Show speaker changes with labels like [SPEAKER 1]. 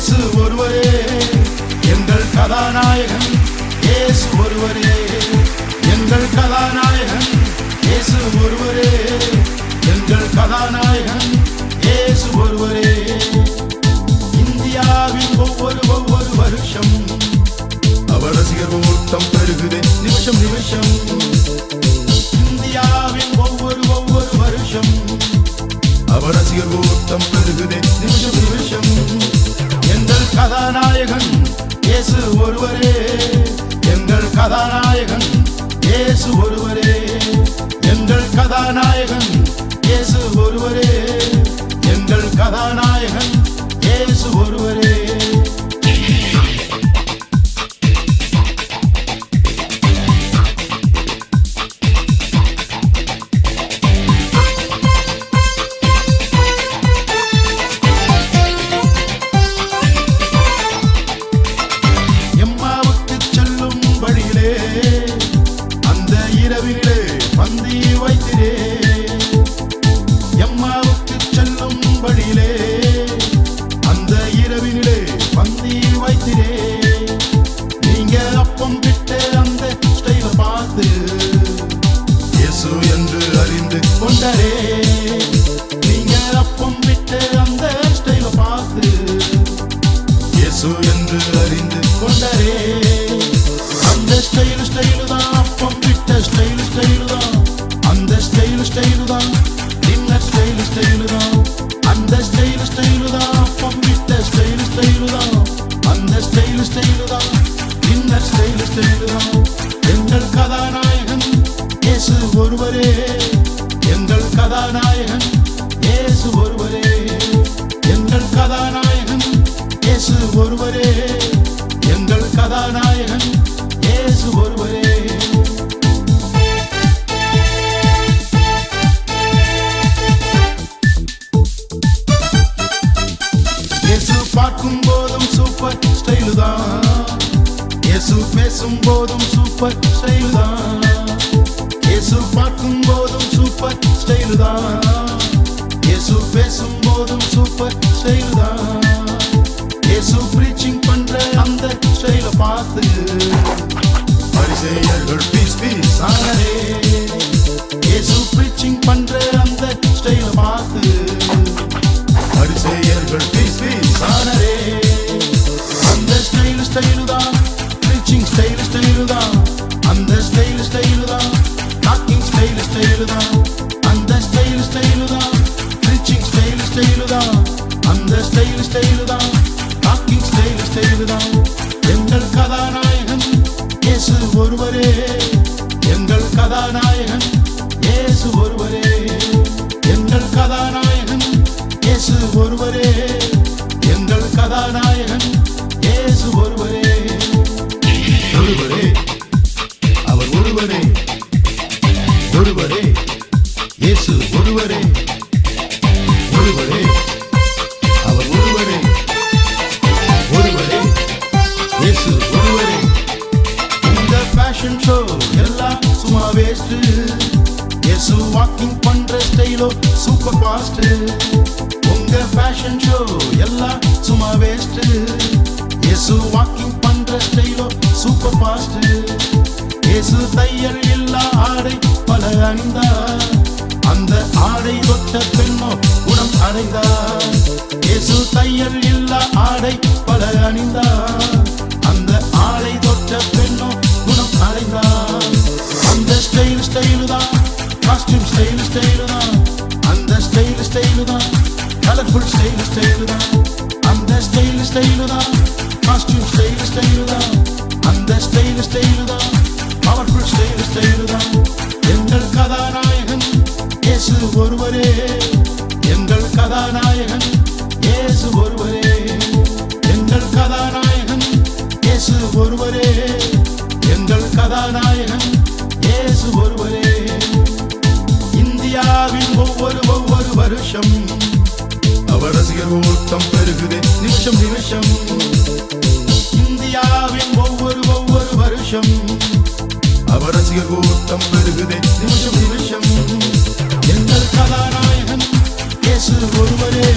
[SPEAKER 1] இயேசு ஒருவரே எங்கள் கதாநாயகன், இயேசு ஒருவரே எங்கள் கதாநாயகன், இயேசு ஒருவரே எங்கள் கதாநாயகன், இயேசு ஒருவரே. இந்தியாவின் ஒவ்வொரு வருஷம் அவர் ரசிகர் கூட்டம் பெருகுதே நிமிஷம் நிமிஷம். இந்தியாவின் ஒவ்வொரு வருஷம் அவர் ரசிகர் கூட்டம் பெருகுதே நிமிஷம் நிமிஷம். எங்கள் கதாநாயகன் இயேசு ஒருவரே எங்கள் கதாநாயகன், இயேசு ஒருவரே எங்கள் கதாநாயகன், இயேசு ஒருவரே எங்கள் கதாநாயகன், இயேசு ஒருவரே. எம்மாவுக்கு செல்லும் வழியிலே அந்த இரவிலே பந்தி வைத்திரே, எம்மாவுக்கு செல்லும் வழியிலே அந்த இரவிலே பந்தி வைத்திரே. நீங்க அப்பம் விட்டு அந்த ஸ்டைல பார்த்து இயேசு என்று அறிந்து கொண்டாரே. நீங்க அப்பம் விட்டு அந்த ஸ்டைல பார்த்து இயேசு என்று அறிந்து கொண்டாரே. அந்த ஸ்டைலு தான் அப்பம் விட்ட ஸ்டைலு தான், அந்த ஸ்டைலு தான் டின்னர் ஸ்டைலு தான், அந்த ஸ்டைலு தான் அப்பம் விட்ட ஸ்டைலு தான், அந்த ஸ்டைலு தான் டின்னர் ஸ்டைலு தான். எங்கள் கதாநாயகன் இயேசு ஒருவரே எங்கள் கதாநாயகன், இயேசு ஒருவரே எங்கள் கதாநாயகன், இயேசு ஒருவரே எங்கள் கதாநாயகன், இயேசு ஒருவரே. இயேசு பார்க்கும் போதும் சூப்பர் ஸ்டைலு தான், இயேசு பேசும் போதும் சூப்பர் ஸ்டைலு தான், இயேசு பார்க்கும் போதும் சூப்பர் ஸ்டைலு தான், இயேசு பேசும் போதும் சூப்பர் ஸ்டைலு தான். இயேசு பிரீச்சிங் பண்ற அந்த ஸ்டைல பார்த்து பரிசேயர்கள் பீஸ் ஆனரே. இயேசு பிரீச்சிங் பண்ற அந்த ஸ்டைல பார்த்து பரிசேயர்கள் பீஸ் ஆனரே. அந்த ஸ்டைலு தான் பிரீச்சிங் ஸ்டைலு தான், அந்த ஸ்டைலு தான் டாக்கிங் ஸ்டைலு தான், அந்த ஸ்டைலு தான் பிரீச்சிங் ஸ்டைலு தான், அந்த ஸ்டைலு தான் டாக்கிங் ஸ்டைலு தான். எங்கள் கதாநாயகன் இயேசு ஒருவரே எங்கள் கதாநாயகன், இயேசு ஒருவரே எங்கள் கதாநாயகன், இயேசு ஒருவரே எங்கள் கதாநாயகன், இயேசு ஒருவரே. ஒருவரே அவர் ஒருவரே, ஒருவரே இயேசு ஒருவரே, ஒருவரே அவர் ஒருவரே, ஒருவரே இயேசு ஒருவரே. இந்த ஃபேஷன் ஷோ எல்லாம் சும்மா வேஸ்ட், இயேசு வாக்கிங் பண்ற ஸ்டைலோ சூப்பர் ஃபாஸ்ட். உங்க ஃபேஷன் ஷோ எல்லாம் சும்மா வேஸ்ட், இயேசு வாக்கிங் பண்ற ஸ்டைலோ சூப்பர் ஃபாஸ்ட். இயேசு தையல் இல்லா ஆடை பல அணிந்தார், அந்த ஆடை தொட்ட பெண்ணோ குணம் அடைந்தார். இயேசு தையல் இல்லா ஆடை பல அணிந்தார், அந்த ஆடை தொட்ட பெண்ணோ குணம் அடைந்தார். அந்த ஸ்டைலு தான் காஸ்டியூம் ஸ்டைலு தான், அந்த ஸ்டைலு தான் கலர்ஃபுல் ஸ்டைலு தான், அந்த ஸ்டைலு தான் காஸ்டியூம் ஸ்டைலு தான், அந்த ஸ்டைலு தான் பவர்ஃபுல் ஸ்டைலு தான். எங்கள் கதாநாயகன் இயேசு ஒருவரே எங்கள் கதாநாயகன், இயேசு ஒருவரே எங்கள் கதாநாயகன், இயேசு ஒருவரே எங்கள் கதாநாயகன், இயேசு ஒருவரே. இந்தியாவின் ஒவ்வொரு வருஷம் அவர் ரசிகர் கூட்டம் பெருகுதே நிமிஷம் நிமிஷம். இந்தியாவின் ஒவ்வொரு வருஷம் அவர் ரசிகர் கூட்டம் பெருகுதே நிமிஷம் நிமிஷம். எங்கள் கதாநாயகன் இயேசு ஒருவரே.